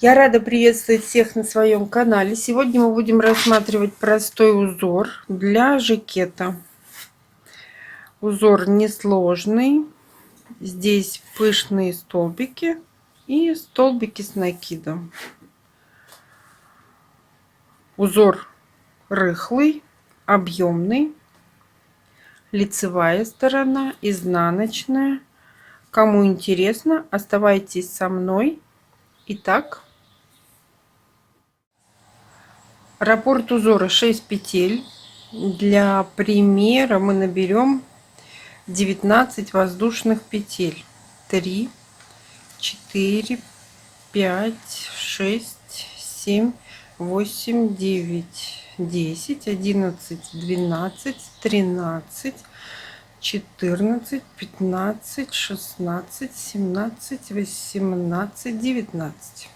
Я рада приветствовать всех на своем канале. Сегодня мы будем рассматривать простой узор для жакета. Узор несложный. Здесь пышные столбики и столбики с накидом. Узор рыхлый, объемный. Лицевая сторона, изнаночная. Кому интересно, оставайтесь со мной. Итак, раппорт узора 6 петель. Для примера мы наберем 19 воздушных петель. 3, 4, 5, 6, 7, 8, 9, 10, 11, 12, 13, 14, 15, 16, 17, 18, 19.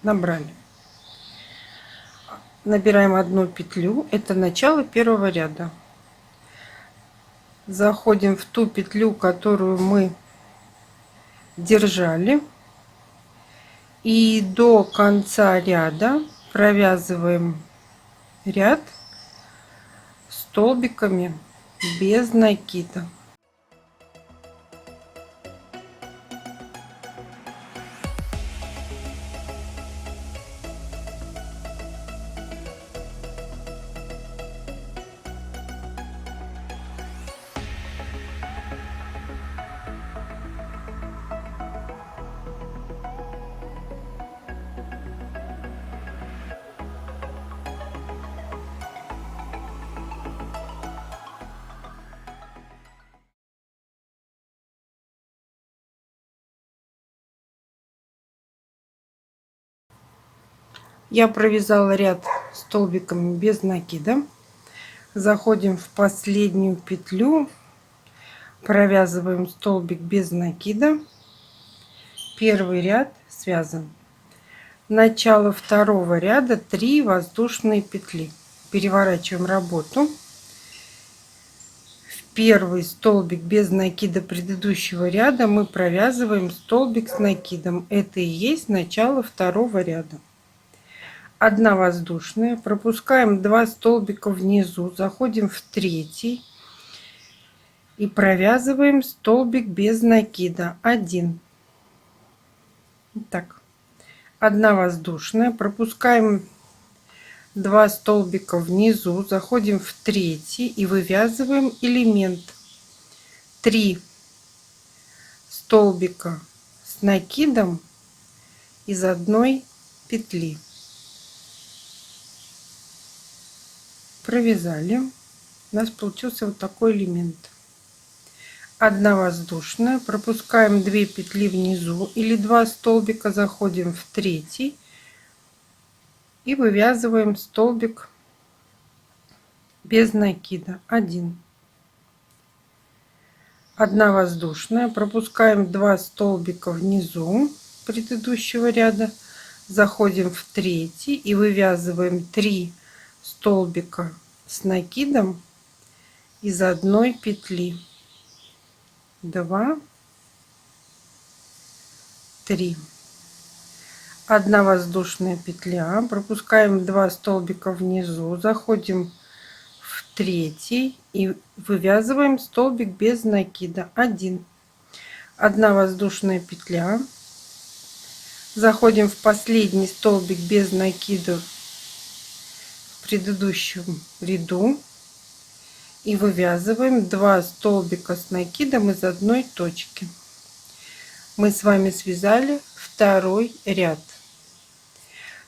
Набрали. Набираем одну петлю. Это начало первого ряда. Заходим в ту петлю, которую мы держали, и до конца ряда провязываем ряд столбиками без накида. Я провязала ряд столбиками без накида. Заходим в последнюю петлю, провязываем столбик без накида. Первый ряд связан. Начало второго ряда 3 воздушные петли. Переворачиваем работу. В первый столбик без накида предыдущего ряда мы провязываем столбик с накидом. Это и есть начало второго ряда. 1 воздушная, пропускаем 2 столбика внизу, заходим в третий и провязываем столбик без накида. 1. Так, 1 воздушная, пропускаем 2 столбика внизу, заходим в третий и вывязываем элемент. 3 столбика с накидом из одной петли. Провязали. У нас получился вот такой элемент. 1 воздушная, пропускаем 2 петли внизу или 2 столбика, заходим в третий и вывязываем столбик без накида. 1. 1 воздушная, пропускаем 2 столбика внизу предыдущего ряда, заходим в третий и вывязываем 3 столбика с накидом из одной петли. 2, 3. 1 воздушная петля, пропускаем 2 столбика внизу, заходим в третий и вывязываем столбик без накида. 1. 1 воздушная петля, заходим в последний столбик без накида в предыдущем ряду и вывязываем 2 столбика с накидом из одной точки. Мы с вами связали второй ряд.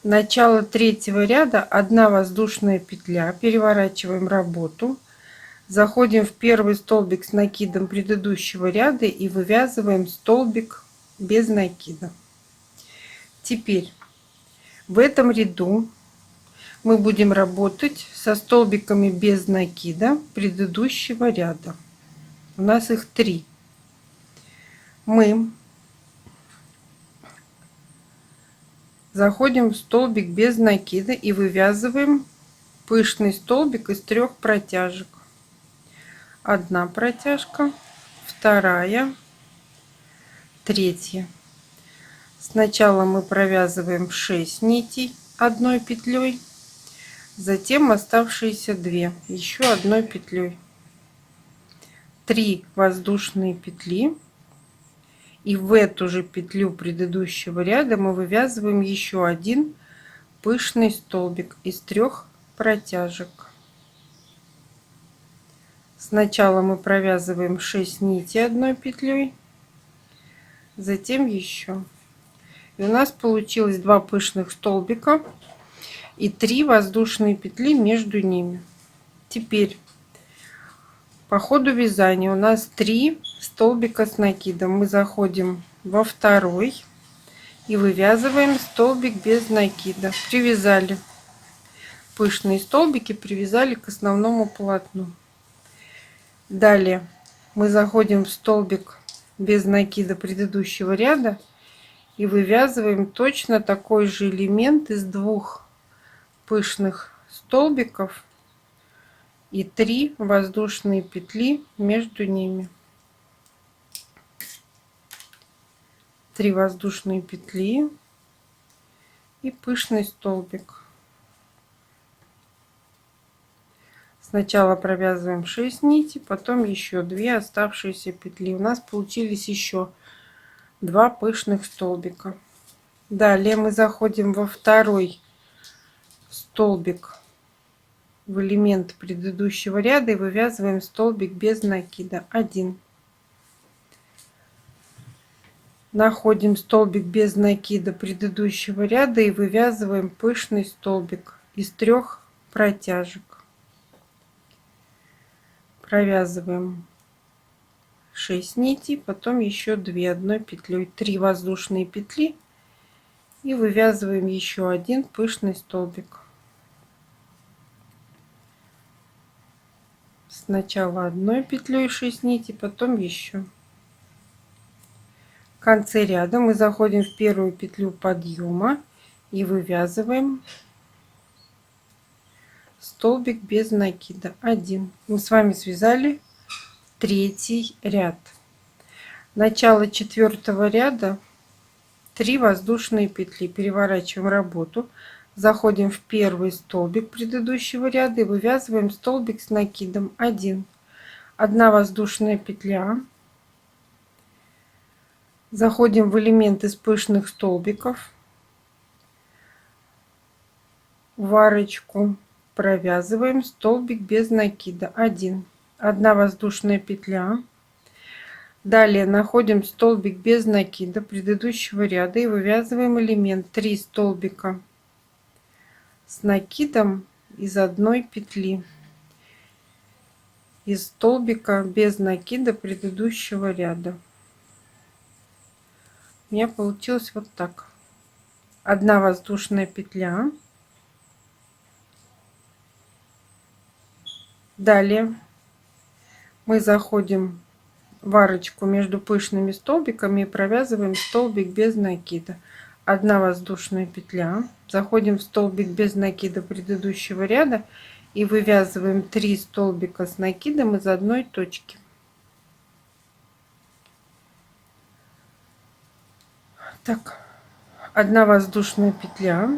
Начало третьего ряда 1 воздушная петля, переворачиваем работу, заходим в первый столбик с накидом предыдущего ряда и вывязываем столбик без накида. Теперь в этом ряду мы будем работать со столбиками без накида предыдущего ряда. У нас их 3. Мы заходим в столбик без накида и вывязываем пышный столбик из 3 протяжек. 1 протяжка, 2, 3. Сначала мы провязываем 6 нитей одной петлей, затем оставшиеся 2 еще одной петлей. 3 воздушные петли, и в эту же петлю предыдущего ряда мы вывязываем еще один пышный столбик из 3 протяжек. Сначала мы провязываем 6 нитей одной петлей, затем еще. И у нас получилось 2 пышных столбика и 3 воздушные петли между ними. Теперь по ходу вязания у нас 3 столбика с накидом. Мы заходим во второй и вывязываем столбик без накида. Привязали пышные столбики, привязали к основному полотну. Далее мы заходим в столбик без накида предыдущего ряда и вывязываем точно такой же элемент из 2 пышных столбиков и 3 воздушные петли между ними. 3 воздушные петли и пышный столбик. Сначала провязываем 6 нитей, потом еще 2 оставшиеся петли. У нас получились еще 2 пышных столбика. Далее мы заходим во второй столбик в элемент предыдущего ряда и вывязываем столбик без накида 1. Находим столбик без накида предыдущего ряда и вывязываем пышный столбик из 3 протяжек. Провязываем 6 нитей, потом еще 2 одной петлей, 3 воздушные петли и вывязываем еще один пышный столбик. Сначала одной петлей 6 нитей, потом еще. В конце ряда мы заходим в первую петлю подъема и вывязываем столбик без накида 1. Мы с вами связали 3 ряд. Начало 4 ряда, 3 воздушные петли. Переворачиваем работу, заходим в первый столбик предыдущего ряда и вывязываем столбик с накидом 1. 1 воздушная петля. Заходим в элемент из пышных столбиков, в арочку провязываем столбик без накида 1. 1 воздушная петля. Далее находим столбик без накида предыдущего ряда и вывязываем элемент 3 столбика с накидом из 1 петли из столбика без накида предыдущего ряда. У меня получилось вот так: 1 воздушная петля. Далее мы заходим в арочку между пышными столбиками и провязываем столбик без накида. 1 воздушная петля. Заходим в столбик без накида предыдущего ряда и вывязываем 3 столбика с накидом из 1 точки. Так, 1 воздушная петля.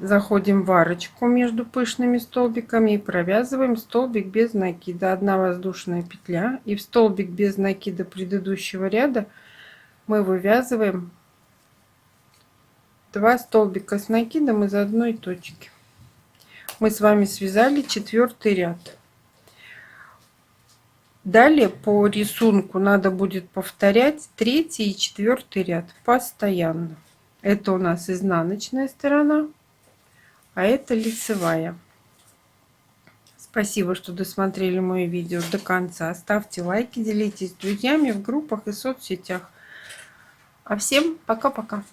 Заходим в арочку между пышными столбиками и провязываем столбик без накида. 1 воздушная петля, и в столбик без накида предыдущего ряда мы вывязываем 2 столбика с накидом из 1 точки. Мы с вами связали 4 ряд. Далее по рисунку надо будет повторять 3 и 4 ряд постоянно. Это у нас изнаночная сторона, а это лицевая. Спасибо, что досмотрели мое видео до конца. Ставьте лайки, делитесь с друзьями в группах и соцсетях. А всем пока-пока.